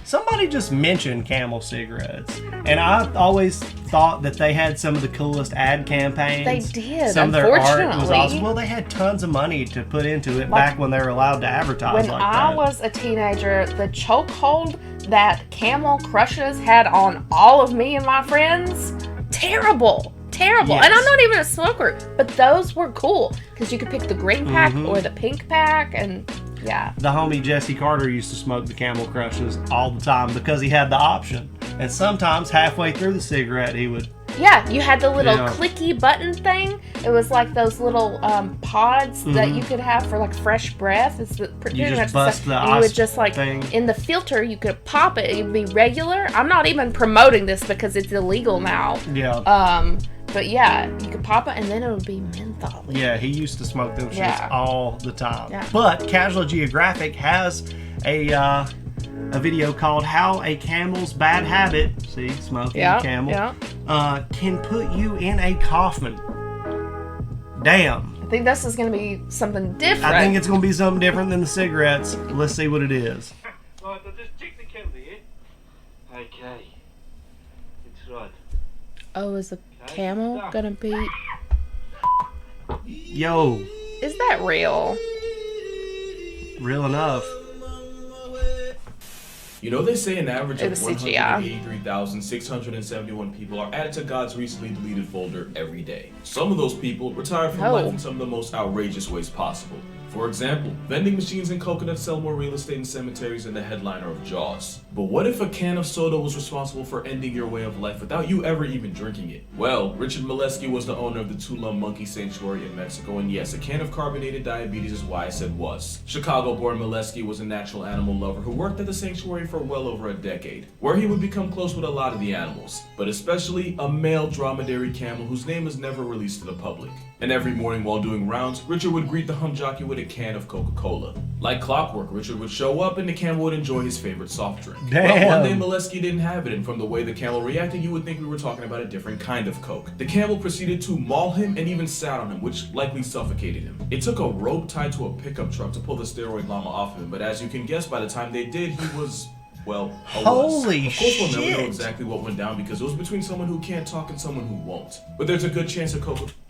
Somebody just mentioned Camel cigarettes, and I always thought that they had some of the coolest ad campaigns. They did. Some of their art was awesome. Well, they had tons of money to put into it back when they were allowed to advertise like that. When I was a teenager, the chokehold that Camel Crushes had on all of me and my friends, terrible. Yes. And I'm not even a smoker, but those were cool because you could pick the green pack or the pink pack, and yeah. The homie Jesse Carter used to smoke the Camel Crushes all the time because he had the option. And sometimes halfway through the cigarette, he would... Yeah, you had the little clicky button thing. It was like those little pods that you could have for like fresh breath. It's pretty you much just bust the and you would just like thing. In the filter, you could pop it. It'd be regular. I'm not even promoting this because it's illegal now. Yeah. But yeah, you could pop it and then it would be menthol. Yeah, he used to smoke them shits all the time. Yeah. But Casual Geographic has a video called How a Camel's Bad Habit, see, smoking camel, can put you in a coffin. Damn. I think this is going to be something different. I think it's going to be something different than the cigarettes. Let's see what it is. Right, I'll just check the calendar here. Okay. It's right. Oh, is the camel going to be... Yo. Is that real? Real enough. You know, they say an average of CGI. 183,671 people are added to God's recently deleted folder every day. Some of those people retired from life in some of the most outrageous ways possible. For example, vending machines and coconuts sell more real estate in cemeteries than the headliner of Jaws. But what if a can of soda was responsible for ending your way of life without you ever even drinking it? Well, Richard Molesky was the owner of the Tulum Monkey Sanctuary in Mexico, and yes, a can of carbonated diabetes is why I said was. Chicago-born Molesky was a natural animal lover who worked at the sanctuary for well over a decade, where he would become close with a lot of the animals, but especially a male dromedary camel whose name was never released to the public. And every morning while doing rounds, Richard would greet the hump jockey with a can of Coca-Cola. Like clockwork, Richard would show up and the camel would enjoy his favorite soft drink. Damn. Well, one day Molesky didn't have it, and from the way the camel reacted, you would think we were talking about a different kind of Coke. The camel proceeded to maul him and even sat on him, which likely suffocated him. It took a rope tied to a pickup truck to pull the steroid llama off of him, but as you can guess, by the time they did, he was... well, holy shit. Of course, we'll never know shit. exactly what went down because it was between someone who can't talk and someone who won't. But there's a good chance of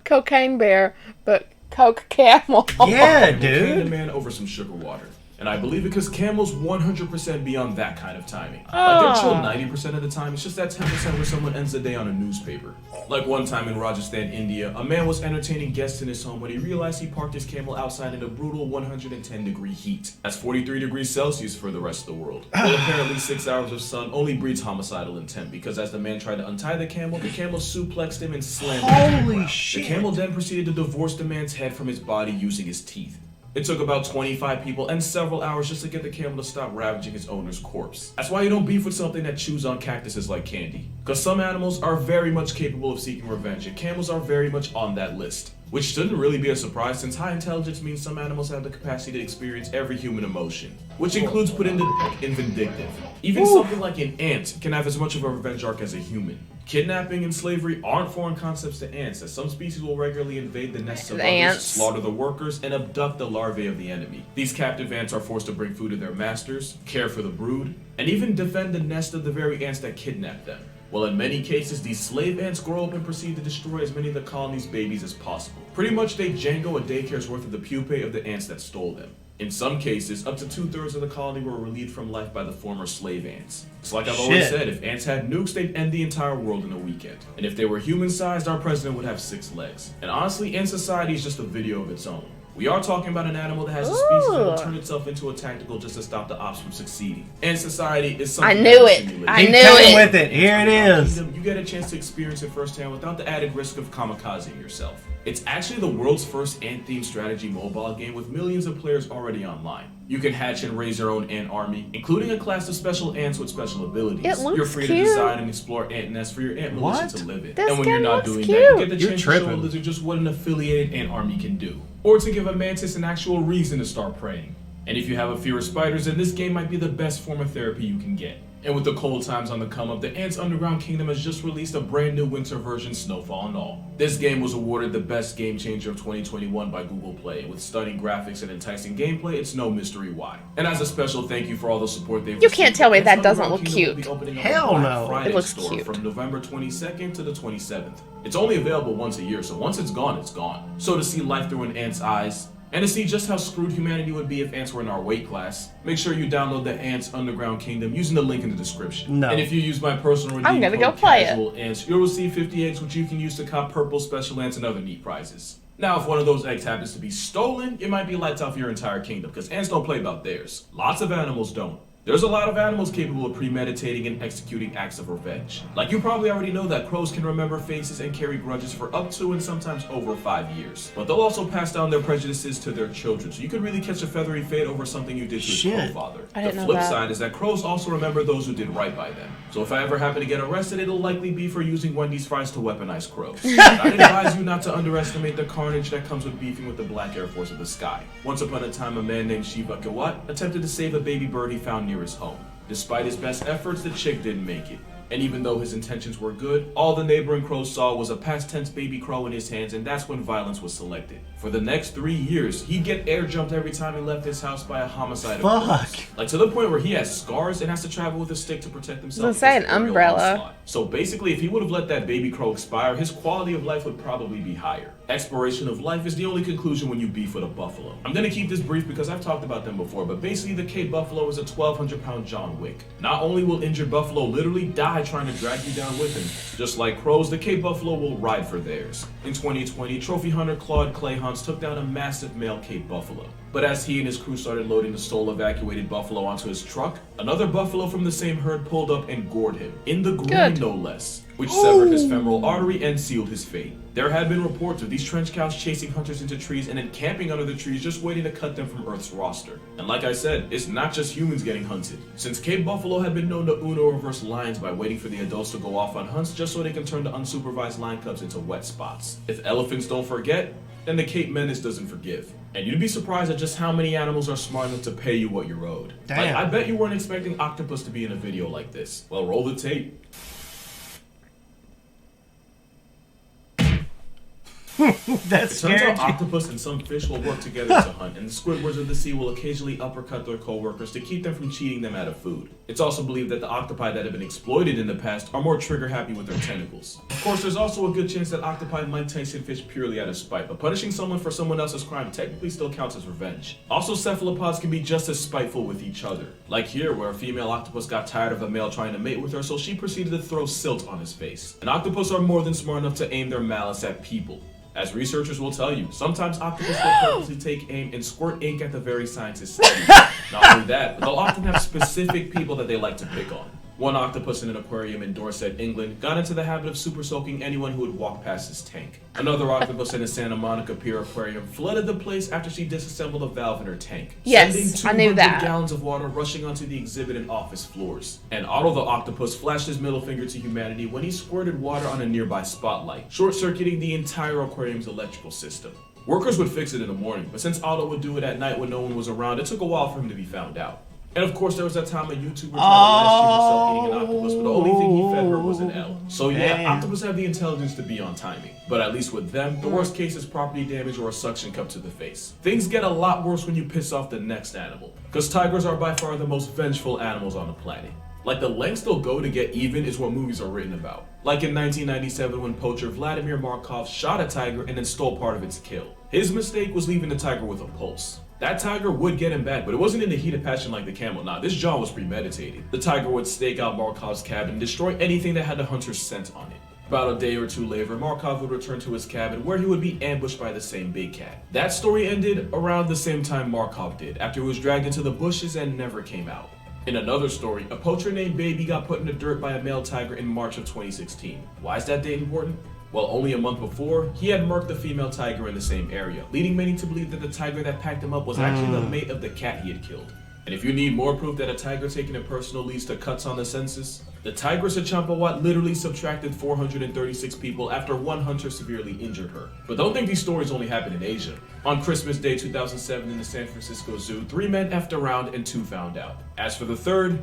Cocaine bear, but Coke camel. Yeah, came dude. the man over some sugar water. And I believe it because camels 100% be on that kind of timing. Like they're chill 90% of the time, it's just that 10% where someone ends the day on a newspaper. Like one time in Rajasthan, India, a man was entertaining guests in his home when he realized he parked his camel outside in a brutal 110-degree heat. That's 43 degrees Celsius for the rest of the world. Well, apparently 6 hours of sun only breeds homicidal intent because as the man tried to untie the camel suplexed him and slammed him. Holy shit. The camel then proceeded to divorce the man's head from his body using his teeth. It took about 25 people and several hours just to get the camel to stop ravaging his owner's corpse. That's why you don't beef with something that chews on cactuses like candy. Because some animals are very much capable of seeking revenge, and camels are very much on that list. Which shouldn't really be a surprise since high intelligence means some animals have the capacity to experience every human emotion. Which includes put into and vindictive. Even something like an ant can have as much of a revenge arc as a human. Kidnapping and slavery aren't foreign concepts to ants, as some species will regularly invade the nests of others, slaughter the workers, and abduct the larvae of the enemy. These captive ants are forced to bring food to their masters, care for the brood, and even defend the nest of the very ants that kidnapped them. Well, in many cases, these slave ants grow up and proceed to destroy as many of the colony's babies as possible. Pretty much they Django a daycare's worth of the pupae of the ants that stole them. In some cases, up to 2/3 of the colony were relieved from life by the former slave ants. It's like I've always said, if ants had nukes, they'd end the entire world in a weekend. And if they were human-sized, our president would have 6 legs. And honestly, ant society is just a video of its own. We are talking about an animal that has a species that will turn itself into a tactical just to stop the ops from succeeding. Ant society is something I knew it. I knew it. With it. Here it is. You get a chance to experience it firsthand without the added risk of kamikazing yourself. It's actually the world's first ant-themed strategy mobile game with millions of players already online. You can hatch and raise your own ant army, including a class of special ants with special abilities. It looks You're free cute. to design and explore ant nests for your ant militia to live in. This And when game you're not looks doing cute. that, you get the You're chance to show a tripping. lizard just what an affiliated ant army can do. Or to give a mantis an actual reason to start praying. And if you have a fear of spiders, then this game might be the best form of therapy you can get. And with the cold times on the come up, the Ants Underground Kingdom has just released a brand new winter version, Snowfall and All. This game was awarded the best game changer of 2021 by Google Play. With stunning graphics and enticing gameplay, it's no mystery why. And as a special thank you for all the support they've received, can't tell me that doesn't look cute. Hell no. Friday It looks store cute. from November 22nd to the 27th. It's only available once a year, so once it's gone, it's gone. So to see life through an ant's eyes, and to see just how screwed humanity would be if ants were in our weight class, make sure you download the Ants Underground Kingdom using the link in the description. No. And if you use my personal redeem I'm gonna code go play it. Casual Ants, you'll receive 50 eggs, which you can use to cop purple special ants and other neat prizes. Now, if one of those eggs happens to be stolen, it might be lights out for your entire kingdom, because ants don't play about theirs. Lots of animals don't. There's a lot of animals capable of premeditating and executing acts of revenge. Like you probably already know that crows can remember faces and carry grudges for up to and sometimes over 5 years. But they'll also pass down their prejudices to their children, so you could really catch a feathery fate over something you did to his crow father. I The didn't know flip that. side is that crows also remember those who did right by them. So if I ever happen to get arrested, it'll likely be for using Wendy's fries to weaponize crows. I'd advise you not to underestimate the carnage that comes with beefing with the Black Air Force of the sky. Once upon a time, a man named Shiva Gawat attempted to save a baby bird he found near his home. Despite his best efforts, the chick didn't make it. And even though his intentions were good, all the neighboring crows saw was a past tense baby crow in his hands, and that's when violence was selected. For the next 3 years, he'd get air jumped every time he left his house by a homicide of crows. Like to the point where he has scars and has to travel with a stick to protect himself. I was gonna say against an aerial umbrella. onslaught. So basically, if he would have let that baby crow expire, his quality of life would probably be higher. Expiration of life is the only conclusion when you beef with a buffalo. I'm gonna keep this brief because I've talked about them before, but basically the Cape Buffalo is a 1,200-pound John Wick. Not only will injured buffalo literally die trying to drag you down with him, just like crows, the Cape Buffalo will ride for theirs. In 2020, trophy hunter Claude Clayhans took down a massive male Cape Buffalo. But as he and his crew started loading the soul-evacuated buffalo onto his truck, another buffalo from the same herd pulled up and gored him, in the groin no less, which severed his femoral artery and sealed his fate. There had been reports of these trench cows chasing hunters into trees and then camping under the trees just waiting to cut them from Earth's roster. And like I said, it's not just humans getting hunted. Since Cape Buffalo had been known to Uno reverse lions by waiting for the adults to go off on hunts just so they can turn the unsupervised lion cubs into wet spots. If elephants don't forget, then the Cape Menace doesn't forgive. And you'd be surprised at just how many animals are smart enough to pay you what you're owed. Damn. Like, I bet you weren't expecting octopus to be in a video like this. Well, roll the tape. That's It turns scary. out octopus and some fish will work together to hunt, and the Squidwards of the sea will occasionally uppercut their co-workers to keep them from cheating them out of food. It's also believed that the octopi that have been exploited in the past are more trigger-happy with their tentacles. Of course, there's also a good chance that octopi might Tyson fish purely out of spite, but punishing someone for someone else's crime technically still counts as revenge. Also, cephalopods can be just as spiteful with each other. Like here, where a female octopus got tired of a male trying to mate with her, so she proceeded to throw silt on his face. And octopus are more than smart enough to aim their malice at people. As researchers will tell you, sometimes octopus will purposely take aim and squirt ink at the very scientists studying. Not only that, but they'll often have specific people that they like to pick on. One octopus in an aquarium in Dorset, England, got into the habit of super soaking anyone who would walk past his tank. Another octopus in a Santa Monica Pier aquarium flooded the place after she disassembled a valve in her tank, Yes, sending I knew 200 that. gallons of water rushing onto the exhibit and office floors. And Otto the octopus flashed his middle finger to humanity when he squirted water on a nearby spotlight, short-circuiting the entire aquarium's electrical system. Workers would fix it in the morning, but since Otto would do it at night when no one was around, it took a while for him to be found out. And of course, there was that time a YouTuber tried to live stream herself eating an octopus, but the only thing he fed her was an L. So yeah, Damn. octopus have the intelligence to be on timing. But at least with them, the worst case is property damage or a suction cup to the face. Things get a lot worse when you piss off the next animal, because tigers are by far the most vengeful animals on the planet. Like the lengths they'll go to get even is what movies are written about. Like in 1997 when poacher Vladimir Markov shot a tiger and then stole part of its kill. His mistake was leaving the tiger with a pulse. That tiger would get him back, but it wasn't in the heat of passion like the camel. Nah, this jaw was premeditated. The tiger would stake out Markov's cabin and destroy anything that had the hunter's scent on it. About a day or two later, Markov would return to his cabin where he would be ambushed by the same big cat. That story ended around the same time Markov did, after he was dragged into the bushes and never came out. In another story, a poacher named Baby got put in the dirt by a male tiger in March of 2016. Why is that date important? Well, only a month before, he had murked the female tiger in the same area, leading many to believe that the tiger that packed him up was actually the mate of the cat he had killed. And if you need more proof that a tiger taking it personal leads to cuts on the census, the Tigress of Champawat literally subtracted 436 people after one hunter severely injured her. But don't think these stories only happen in Asia. On Christmas Day 2007 in the San Francisco Zoo, 3 men effed around and 2 found out. As for the third,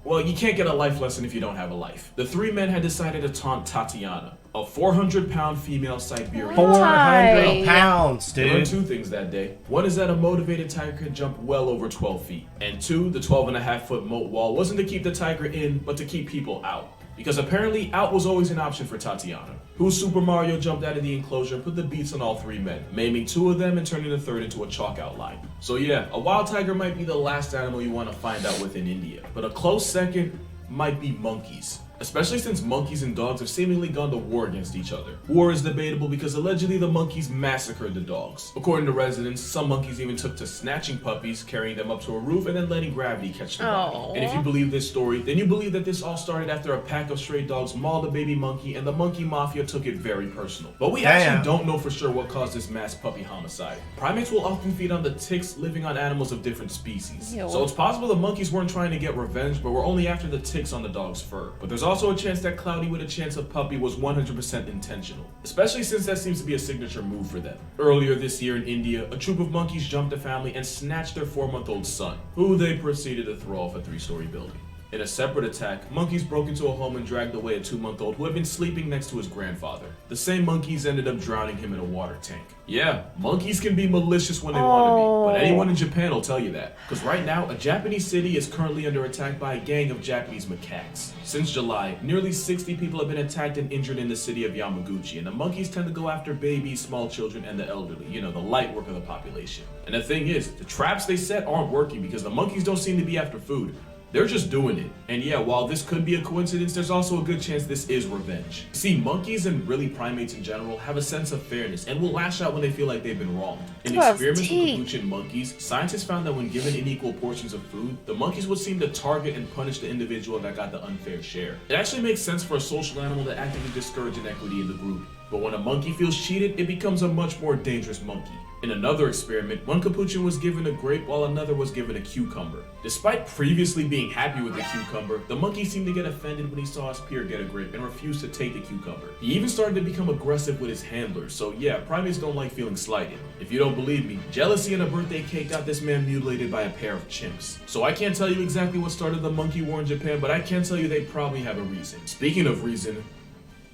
Well, you can't get a life lesson if you don't have a life. The three men had decided to taunt Tatiana, a 400-pound female Siberian. 400 pounds, There were dude. two things that day. One is that a motivated tiger could jump well over 12 feet. And two, the 12.5-foot moat wall wasn't to keep the tiger in, but to keep people out. Because apparently, out was always an option for Tatiana, who Super Mario jumped out of the enclosure and put the beats on all three men, maiming two of them and turning the third into a chalk outline. So yeah, a wild tiger might be the last animal you want to find out with in India, but a close second might be monkeys. Especially since monkeys and dogs have seemingly gone to war against each other. War is debatable because allegedly the monkeys massacred the dogs. According to residents, some monkeys even took to snatching puppies, carrying them up to a roof, and then letting gravity catch the body. And if you believe this story, then you believe that this all started after a pack of stray dogs mauled a baby monkey and the monkey mafia took it very personal. But we actually don't know for sure what caused this mass puppy homicide. Primates will often feed on the ticks living on animals of different species. Ew. So it's possible the monkeys weren't trying to get revenge, but were only after the ticks on the dog's fur. But there's also a chance that Cloudy with a Chance of Puppy was 100% intentional, especially since that seems to be a signature move for them. Earlier this year in India, a troop of monkeys jumped a family and snatched their 4-month-old son, who they proceeded to throw off a 3-story building. In a separate attack, monkeys broke into a home and dragged away a 2-month-old who had been sleeping next to his grandfather. The same monkeys ended up drowning him in a water tank. Yeah, monkeys can be malicious when they want to be, but anyone in Japan will tell you that. Because right now, a Japanese city is currently under attack by a gang of Japanese macaques. Since July, nearly 60 people have been attacked and injured in the city of Yamaguchi, and the monkeys tend to go after babies, small children, and the elderly, you know, the light work of the population. And the thing is, the traps they set aren't working because the monkeys don't seem to be after food. They're just doing it. And yeah, while this could be a coincidence, there's also a good chance this is revenge. See, monkeys and really primates in general have a sense of fairness and will lash out when they feel like they've been wronged. In experiments with capuchin monkeys, scientists found that when given unequal portions of food, the monkeys would seem to target and punish the individual that got the unfair share. It actually makes sense for a social animal to actively discourage inequity in the group. But when a monkey feels cheated, it becomes a much more dangerous monkey. In another experiment, one capuchin was given a grape while another was given a cucumber. Despite previously being happy with the cucumber, the monkey seemed to get offended when he saw his peer get a grape and refused to take the cucumber. He even started to become aggressive with his handlers, so yeah, primates don't like feeling slighted. If you don't believe me, jealousy and a birthday cake got this man mutilated by a pair of chimps. So I can't tell you exactly what started the monkey war in Japan, but I can tell you they probably have a reason. Speaking of reason,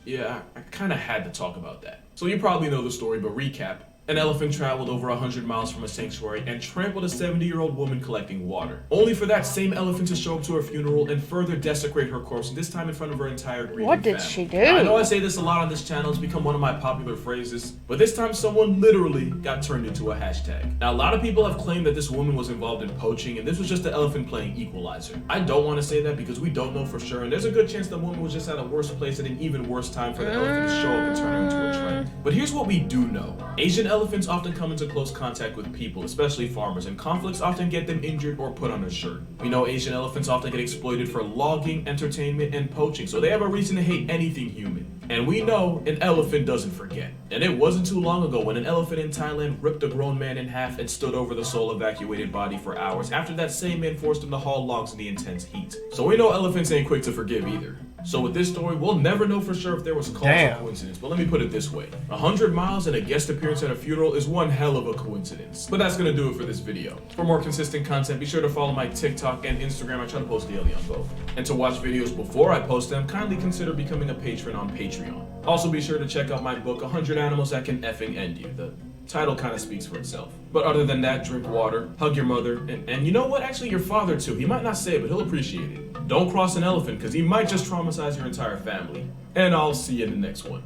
yeah, I kinda had to talk about that. So you probably know the story, but recap. An elephant traveled over 100 miles from a sanctuary and trampled a 70-year-old woman collecting water, only for that same elephant to show up to her funeral and further desecrate her corpse, and this time in front of her entire grieving What did family. she do? Now, I know I say this a lot on this channel, it's become one of my popular phrases, but this time someone literally got turned into a hashtag. Now, a lot of people have claimed that this woman was involved in poaching and this was just the elephant playing equalizer. I don't want to say that because we don't know for sure, and there's a good chance the woman was just at a worse place at an even worse time for the elephant to show up and turn her into a trend. But here's what we do know. Asian elephants often come into close contact with people, especially farmers, and conflicts often get them injured or put on a shirt. We know Asian elephants often get exploited for logging, entertainment, and poaching, so they have a reason to hate anything human. And we know an elephant doesn't forget. And it wasn't too long ago when an elephant in Thailand ripped a grown man in half and stood over the soul evacuated body for hours after that same man forced him to haul logs in the intense heat. So we know elephants ain't quick to forgive either. So with this story, we'll never know for sure if there was cause or coincidence, but let me put it this way. 100 miles and a guest appearance at a funeral is one hell of a coincidence. But that's gonna do it for this video. For more consistent content, be sure to follow my TikTok and Instagram. I try to post daily on both. And to watch videos before I post them, kindly consider becoming a patron on Patreon. Also be sure to check out my book, 100 Animals That Can Effing End You. The title kind of speaks for itself. But other than that, drink water, hug your mother, and you know what? Actually, your father too. He might not say it, but he'll appreciate it. Don't cross an elephant, because he might just traumatize your entire family. And I'll see you in the next one.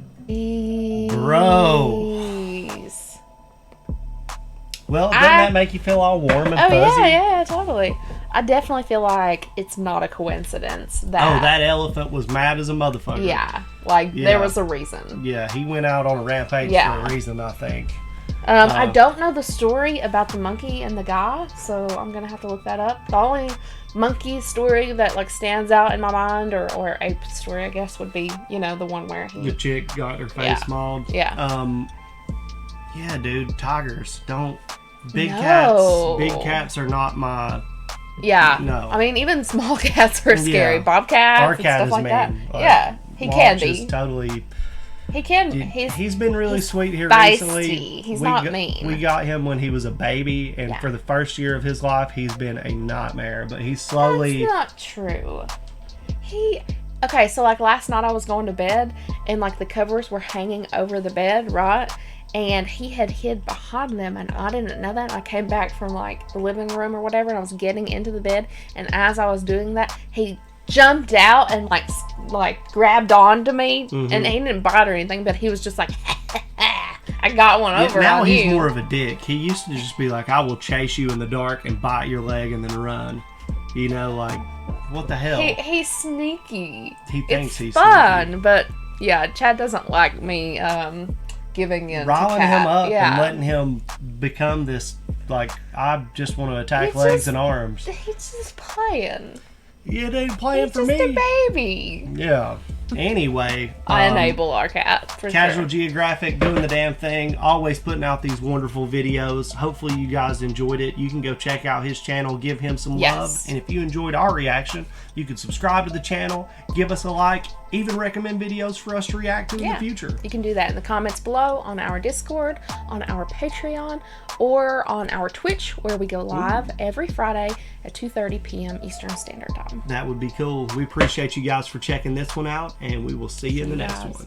Bro. Well, doesn't that make you feel all warm and fuzzy? Oh, yeah, totally. I definitely feel like it's not a coincidence that... Oh, that elephant was mad as a motherfucker. Yeah, like, there was a reason. Yeah, he went out on a rampage for a reason, I think. I don't know the story about the monkey and the guy, so I'm gonna have to look that up. The only monkey story that like stands out in my mind, or ape story, I guess, would be, you know, the one where the chick got her face mauled. Yeah. Yeah, dude. Tigers don't. Big cats are not my. Yeah. No. I mean, even small cats are scary. Bobcats Our and cat stuff is like mean. that. Like, yeah, he can be. Is totally He can. He's been really sweet here feisty. recently. He's not mean. We got him when he was a baby, and for the first year of his life, he's been a nightmare. But he's slowly. That's not true. Okay, so like last night I was going to bed, and like the covers were hanging over the bed, right? And he had hid behind them, and I didn't know that. I came back from like the living room or whatever, and I was getting into the bed, and as I was doing that, he jumped out and like grabbed onto me, and he didn't bite or anything, but he was just like, I got one over now on he's you. more of a dick. He used to just be like, I will chase you in the dark and bite your leg and then run. You know, like, what the hell? He's sneaky. He thinks he's fun, sneaky. but yeah, Chad doesn't like me giving in riling to Cat. him up yeah. and letting him become this, like, I just want to attack legs and arms. He's just playing. Yeah, they playing for me. me. He's just a baby. Yeah. Anyway, I enable our cat for Casual sure. Geographic doing the damn thing, always putting out these wonderful videos. Hopefully you guys enjoyed it. You can go check out his channel, give him some love, and if you enjoyed our reaction, you can subscribe to the channel, give us a like, even recommend videos for us to react to in the future. You can do that in the comments below, on our Discord, on our Patreon, or on our Twitch, where we go live every Friday at 2:30 p.m. Eastern Standard Time. That would be cool. We appreciate you guys for checking this one out, and we will see you in the next one.